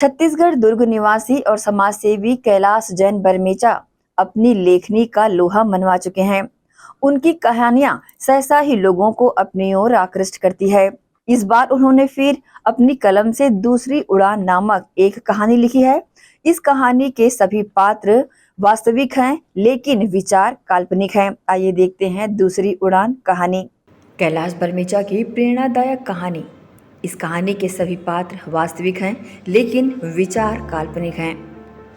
छत्तीसगढ़ दुर्ग निवासी और समाजसेवी कैलाश जैन बरमेचा अपनी लेखनी का लोहा मनवा चुके हैं। उनकी कहानियां सहसा ही लोगों को अपनी ओर आकृष्ट करती है। इस बार उन्होंने फिर अपनी कलम से दूसरी उड़ान नामक एक कहानी लिखी है। इस कहानी के सभी पात्र वास्तविक हैं, लेकिन विचार काल्पनिक हैं। आइए देखते हैं दूसरी उड़ान कहानी। कैलाश बरमेचा की प्रेरणादायक कहानी। इस कहानी के सभी पात्र वास्तविक हैं, लेकिन विचार काल्पनिक हैं।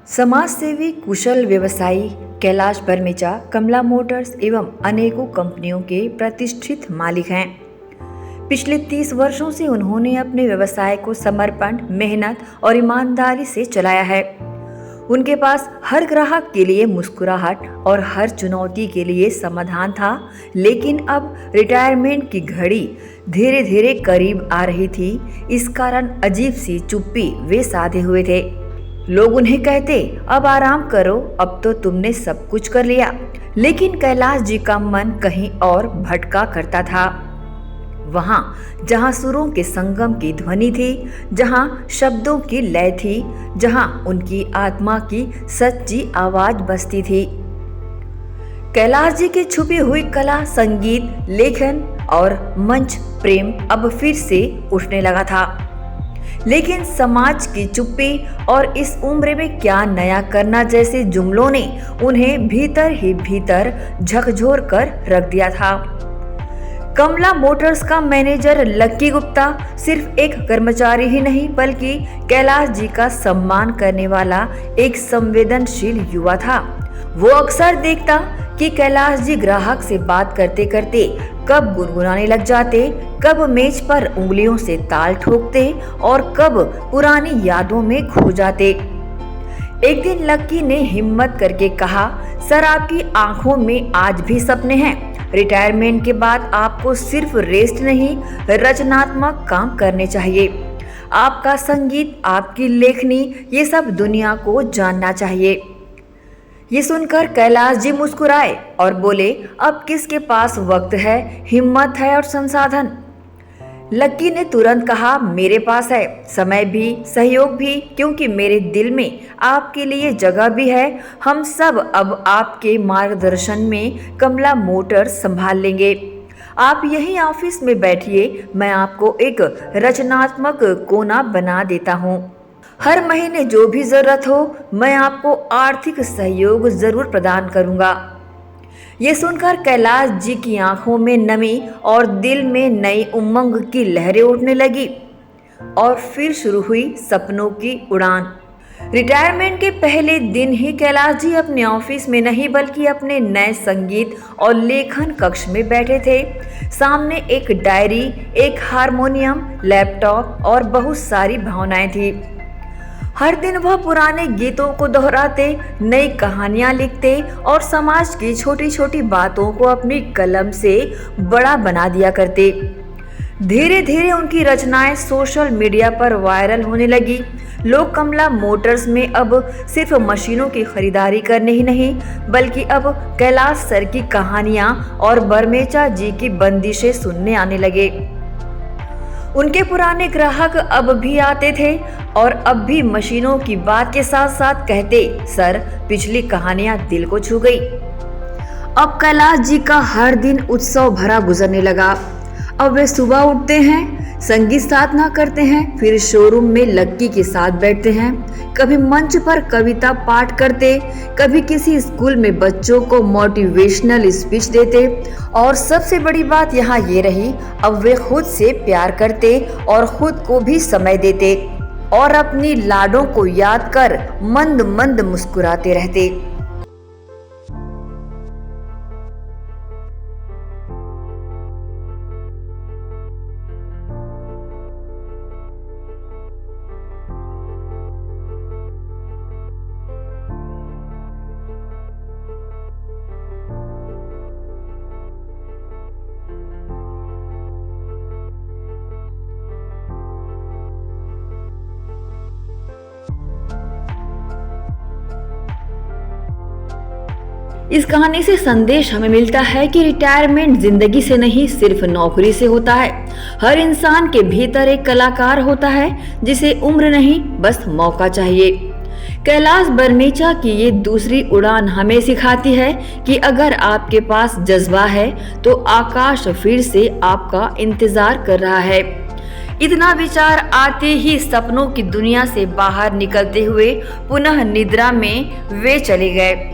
समाज सेवी कुशल व्यवसायी कैलाश बरमेचा कमला मोटर्स एवं अनेकों कंपनियों के प्रतिष्ठित मालिक हैं। पिछले 30 वर्षों से उन्होंने अपने व्यवसाय को समर्पण, मेहनत और ईमानदारी से चलाया है। उनके पास हर ग्राहक के लिए मुस्कुराहट और हर चुनौती के लिए समाधान था, लेकिन अब रिटायरमेंट की घड़ी धीरे धीरे करीब आ रही थी। इस कारण अजीब सी चुप्पी वे साधे हुए थे। लोग उन्हें कहते, अब आराम करो, अब तो तुमने सब कुछ कर लिया। लेकिन कैलाश जी का मन कहीं और भटका करता था। वहां जहां सुरों के संगम की ध्वनि थी, जहां शब्दों की लय थी, जहां उनकी आत्मा की सच्ची आवाज बसती थी। कैलाश जी की छुपी हुई कला, संगीत, लेखन और मंच प्रेम अब फिर से उठने लगा था। लेकिन समाज की चुप्पी और इस उम्र में क्या नया करना जैसे जुमलों ने उन्हें भीतर ही भीतर झकझोर कर रख दिया था। कमला मोटर्स का मैनेजर लक्की गुप्ता सिर्फ एक कर्मचारी ही नहीं, बल्कि कैलाश जी का सम्मान करने वाला एक संवेदनशील युवा था। वो अक्सर देखता कि कैलाश जी ग्राहक से बात करते करते कब गुनगुनाने लग जाते, कब मेज पर उंगलियों से ताल ठोकते और कब पुरानी यादों में खो जाते। एक दिन लक्की ने हिम्मत करके कहा, सर, आपकी आंखों में आज भी सपने हैं। रिटायरमेंट के बाद आपको सिर्फ रेस्ट नहीं, रचनात्मक काम करने चाहिए। आपका संगीत, आपकी लेखनी, ये सब दुनिया को जानना चाहिए। ये सुनकर कैलाश जी मुस्कुराए और बोले, अब किसके पास वक्त है, हिम्मत है और संसाधन? लक्की ने तुरंत कहा, मेरे पास है, समय भी, सहयोग भी, क्योंकि मेरे दिल में आपके लिए जगह भी है। हम सब अब आपके मार्गदर्शन में कमला मोटर्स संभाल लेंगे। आप यहीं ऑफिस में बैठिए, मैं आपको एक रचनात्मक कोना बना देता हूँ। हर महीने जो भी जरूरत हो, मैं आपको आर्थिक सहयोग जरूर प्रदान करूँगा। ये सुनकर कैलाश जी की आंखों में नमी और दिल में नई उमंग की लहरें उठने लगी। और फिर शुरू हुई सपनों की उड़ान। रिटायरमेंट के पहले दिन ही कैलाश जी अपने ऑफिस में नहीं, बल्कि अपने नए संगीत और लेखन कक्ष में बैठे थे। सामने एक डायरी, एक हारमोनियम, लैपटॉप और बहुत सारी भावनाएं थी। हर दिन वह पुराने गीतों को दोहराते, नई कहानियां लिखते और समाज की छोटी छोटी बातों को अपनी कलम से बड़ा बना दिया करते। धीरे धीरे उनकी रचनाएं सोशल मीडिया पर वायरल होने लगी। लोग कमला मोटर्स में अब सिर्फ मशीनों की खरीदारी करने ही नहीं, बल्कि अब कैलाश सर की कहानियां और बरमेचा जी की बंदिशें सुनने आने लगे। उनके पुराने ग्राहक अब भी आते थे और अब भी मशीनों की बात के साथ साथ कहते, सर, पिछली कहानियां दिल को छू गई। अब कैलाश जी का हर दिन उत्सव भरा गुजरने लगा। अब वे सुबह उठते हैं, संगीत साधना करते हैं, फिर शोरूम में लक्की के साथ बैठते हैं, कभी मंच पर कविता पाठ करते, कभी किसी स्कूल में बच्चों को मोटिवेशनल स्पीच देते। और सबसे बड़ी बात यहाँ ये रही, अब वे खुद से प्यार करते और खुद को भी समय देते और अपनी लाडों को याद कर मंद मंद मुस्कुराते रहते। इस कहानी से संदेश हमें मिलता है कि रिटायरमेंट जिंदगी से नहीं, सिर्फ नौकरी से होता है। हर इंसान के भीतर एक कलाकार होता है जिसे उम्र नहीं, बस मौका चाहिए। कैलाश बरनेचा की ये दूसरी उड़ान हमें सिखाती है कि अगर आपके पास जज्बा है तो आकाश फिर से आपका इंतजार कर रहा है। इतना विचार आते ही सपनों की दुनिया से बाहर निकलते हुए पुनः निद्रा में वे चले गए।